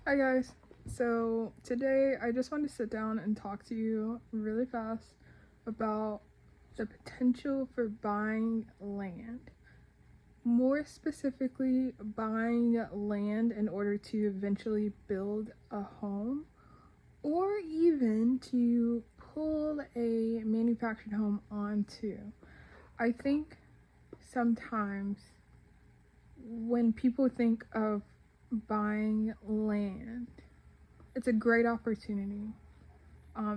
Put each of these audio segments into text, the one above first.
Hi guys. So today I just want to sit down and talk to you really fast about the potential for buying land. More specifically, buying land in order to eventually build a home or even to pull a manufactured home onto. I think sometimes when people think of buying land, it's a great opportunity.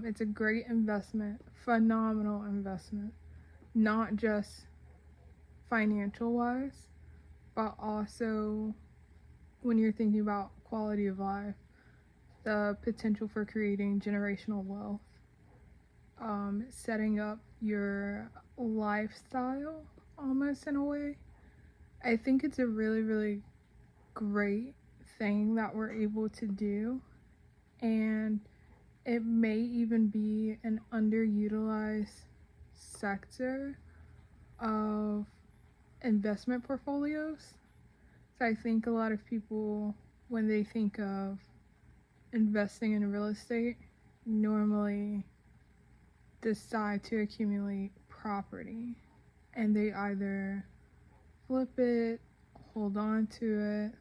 It's a great investment, phenomenal investment, not just financial wise, but also when you're thinking about quality of life, the potential for creating generational wealth, setting up your lifestyle almost in a way. I think it's a really, really great thing that we're able to do, and it may even be an underutilized sector of investment portfolios. So I think a lot of people, when they think of investing in real estate, normally decide to accumulate property, and they either flip it, hold on to it,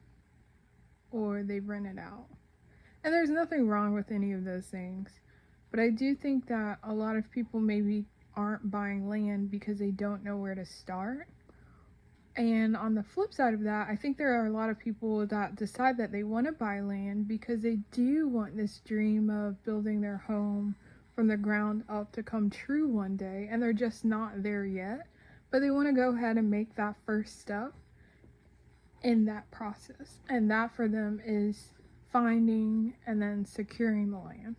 or they rent it out. And there's nothing wrong with any of those things. But I do think that a lot of people maybe aren't buying land because they don't know where to start. And on the flip side of that, I think there are a lot of people that decide that they want to buy land because they do want this dream of building their home from the ground up to come true one day, and they're just not there yet. But they want to go ahead and make that first step in that process. And that for them is finding and then securing the land.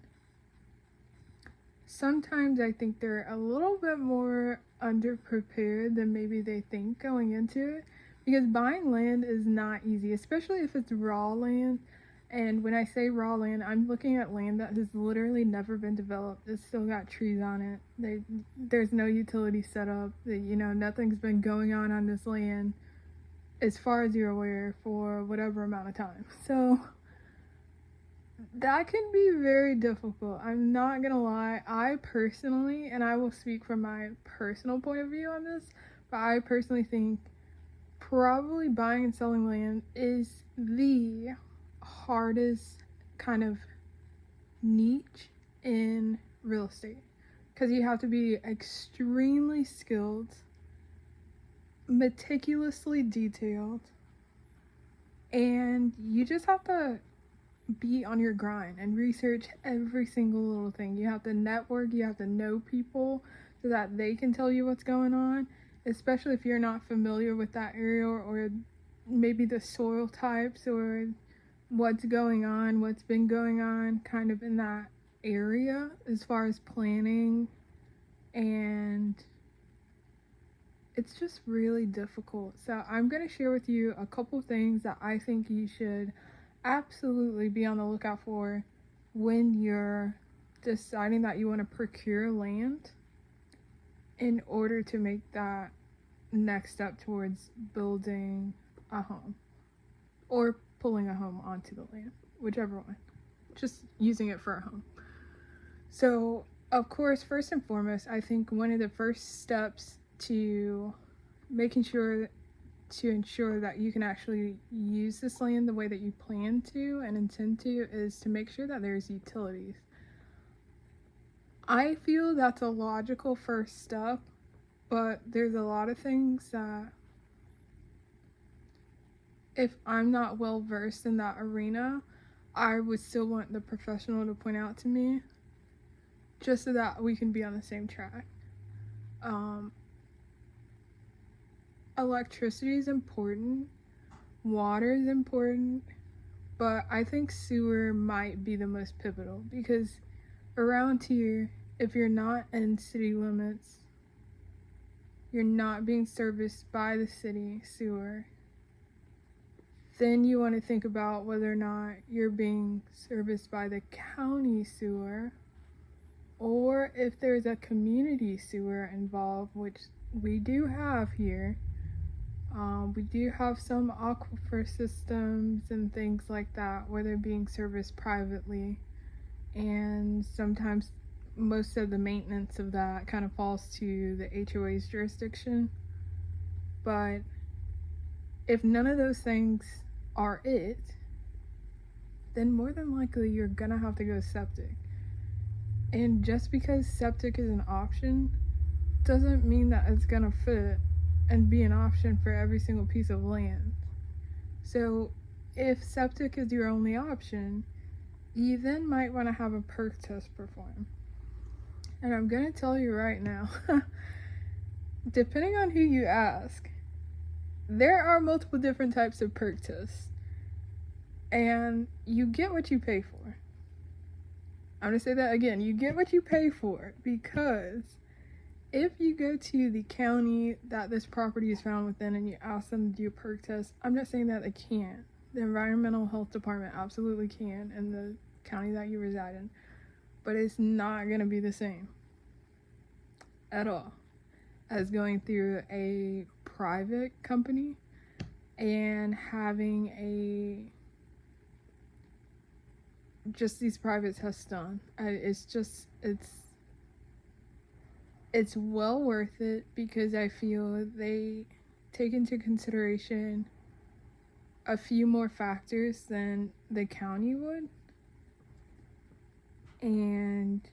Sometimes I think they're a little bit more underprepared than maybe they think going into it, because buying land is not easy, especially if it's raw land. And when I say raw land, I'm looking at land that has literally never been developed. It's still got trees on it. There's no utility set up. Nothing's been going on this land as far as you're aware for whatever amount of time. So that can be very difficult. I'm not gonna lie. I personally, and I will speak from my personal point of view on this, but I personally think probably buying and selling land is the hardest kind of niche in real estate, because you have to be extremely skilled, meticulously detailed, and you just have to be on your grind and research every single little thing. You have to network, you have to know people so that they can tell you what's going on, especially if you're not familiar with that area, or maybe the soil types or what's going on, what's been going on kind of in that area as far as planning. And it's just really difficult. So I'm going to share with you a couple things that I think you should absolutely be on the lookout for when you're deciding that you want to procure land in order to make that next step towards building a home or pulling a home onto the land, whichever one, just using it for a home. So of course, first and foremost, I think one of the first steps to making sure to ensure that you can actually use this land the way that you plan to and intend to is to make sure that there's utilities. I feel that's a logical first step, but there's a lot of things that if I'm not well versed in that arena, I would still want the professional to point out to me, just so that we can be on the same track. Electricity is important, water is important, but I think sewer might be the most pivotal, because around here, if you're not in city limits, you're not being serviced by the city sewer, then you want to think about whether or not you're being serviced by the county sewer, or if there's a community sewer involved, which we do have here. We do have some aquifer systems and things like that where they're being serviced privately, and sometimes most of the maintenance of that kind of falls to the HOA's jurisdiction. But if none of those things are it, then more than likely you're gonna have to go septic. And just because septic is an option doesn't mean that it's gonna fit and be an option for every single piece of land. So if septic is your only option, you then might want to have a perk test performed. And I'm gonna tell you right now, depending on who you ask, there are multiple different types of perk tests, and you get what you pay for. I'm gonna say that again, you get what you pay for, because if you go to the county that this property is found within and you ask them to do a perk test, I'm not saying that they can't. The environmental health department absolutely can in the county that you reside in, but it's not gonna be the same at all as going through a private company and having just these private tests done. It's well worth it, because I feel they take into consideration a few more factors than the county would, and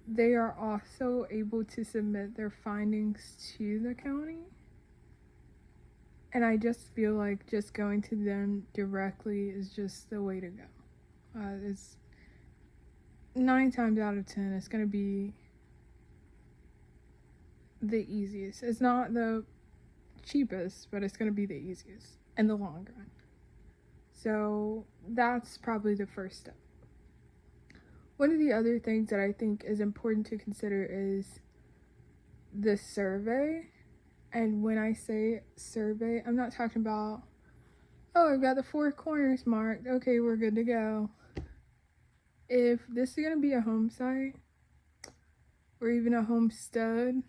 they are also able to submit their findings to the county. And I just feel like just going to them directly is just the way to go. It's 9 times out of 10, it's going to be the easiest. It's not the cheapest, but it's going to be the easiest in the long run. So that's probably the first step. One of the other things that I think is important to consider is the survey. And when I say survey, I'm not talking about, oh, I've got the 4 corners marked, okay, we're good to go. If this is going to be a home site, or even a homestead,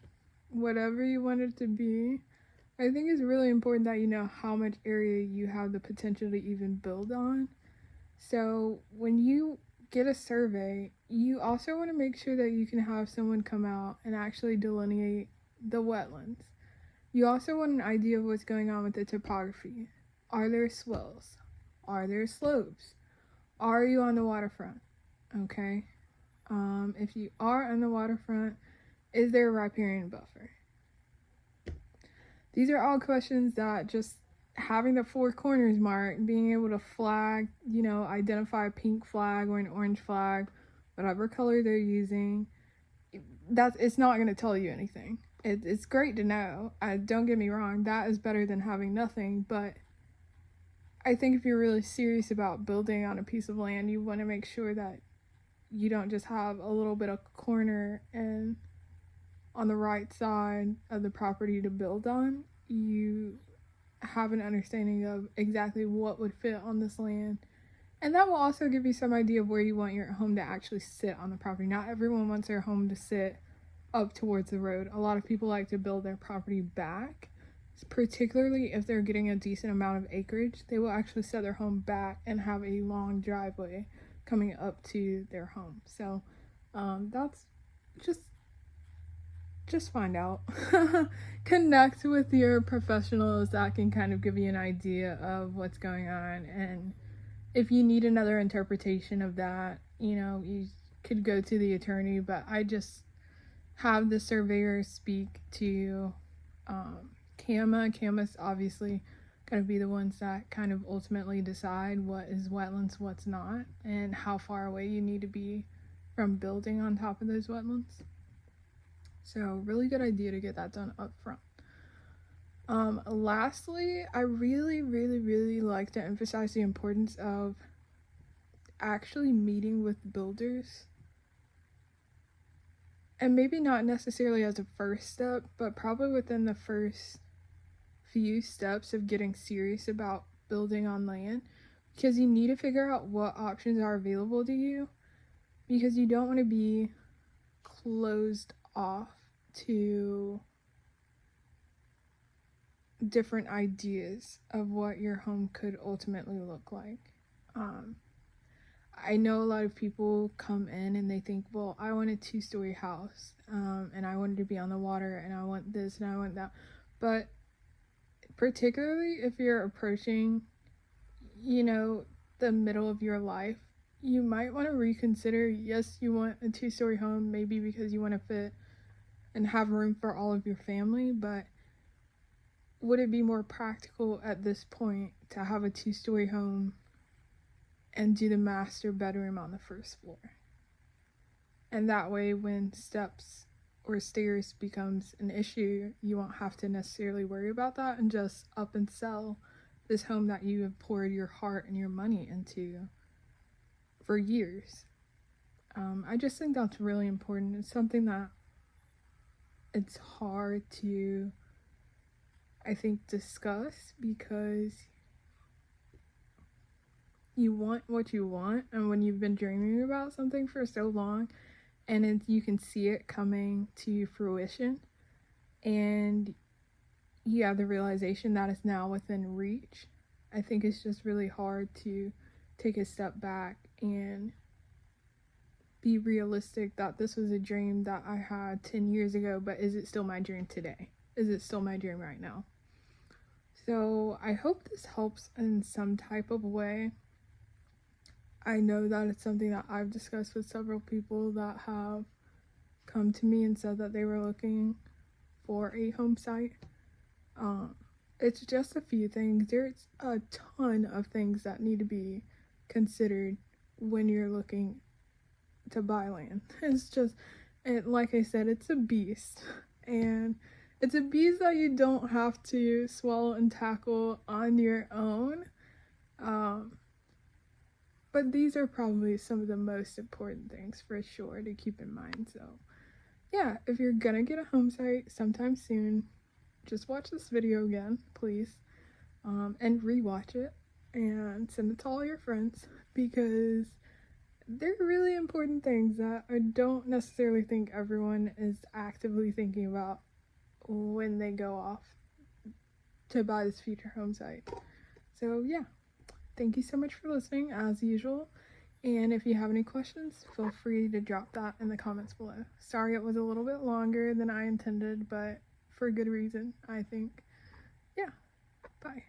whatever you want it to be, I think it's really important that you know how much area you have the potential to even build on. So when you get a survey, you also want to make sure that you can have someone come out and actually delineate the wetlands. You also want an idea of what's going on with the topography. Are there swells? Are there slopes? Are you on the waterfront? Okay. If you are on the waterfront, is there a riparian buffer? These are all questions that just having the 4 corners marked, being able to flag, identify a pink flag or an orange flag, whatever color they're using, it's not going to tell you anything. It's great to know. Don't get me wrong, that is better than having nothing, but I think if you're really serious about building on a piece of land, you want to make sure that you don't just have a little bit of corner and on the right side of the property to build on. You have an understanding of exactly what would fit on this land, and that will also give you some idea of where you want your home to actually sit on the property. Not everyone wants their home to sit up towards the road. A lot of people like to build their property back, particularly if they're getting a decent amount of acreage. They will actually set their home back and have a long driveway coming up to their home. So that's just find out. Connect with your professionals that can kind of give you an idea of what's going on, and if you need another interpretation of that, you could go to the attorney. But I just have the surveyor speak to CAMA. CAMA's obviously going to be the ones that kind of ultimately decide what is wetlands, what's not, and how far away you need to be from building on top of those wetlands. So really good idea to get that done up front. Lastly, I really like to emphasize the importance of actually meeting with builders. And maybe not necessarily as a first step, but probably within the first few steps of getting serious about building on land, because you need to figure out what options are available to you, because you don't want to be closed off to different ideas of what your home could ultimately look like. I know a lot of people come in and they think, well, I want a 2-story house, and I want it to be on the water, and I want this and I want that. But particularly if you're approaching, the middle of your life, you might want to reconsider. Yes, you want a 2-story home, maybe because you want to fit and have room for all of your family, but would it be more practical at this point to have a 2-story home and do the master bedroom on the first floor? And that way, when steps or stairs becomes an issue, you won't have to necessarily worry about that and just up and sell this home that you have poured your heart and your money into for years. I just think that's really important. It's something that it's hard to, I think, discuss, because you want what you want, and when you've been dreaming about something for so long and you can see it coming to fruition, and you have the realization that it's now within reach, I think it's just really hard to take a step back and be realistic that this was a dream that I had 10 years ago, but is it still my dream today? Is it still my dream right now? So I hope this helps in some type of way. I know that it's something that I've discussed with several people that have come to me and said that they were looking for a home site. It's just a few things. There's a ton of things that need to be considered when you're looking to buy land. It's just, like I said, it's a beast. And it's a beast that you don't have to swallow and tackle on your own. But these are probably some of the most important things for sure to keep in mind. So yeah, if you're gonna get a home site sometime soon, just watch this video again, please, and rewatch it and send it to all your friends, because they're really important things that I don't necessarily think everyone is actively thinking about when they go off to buy this future home site. So yeah, thank you so much for listening, as usual. And if you have any questions, feel free to drop that in the comments below. Sorry it was a little bit longer than I intended, but for good reason, I think. Yeah, bye.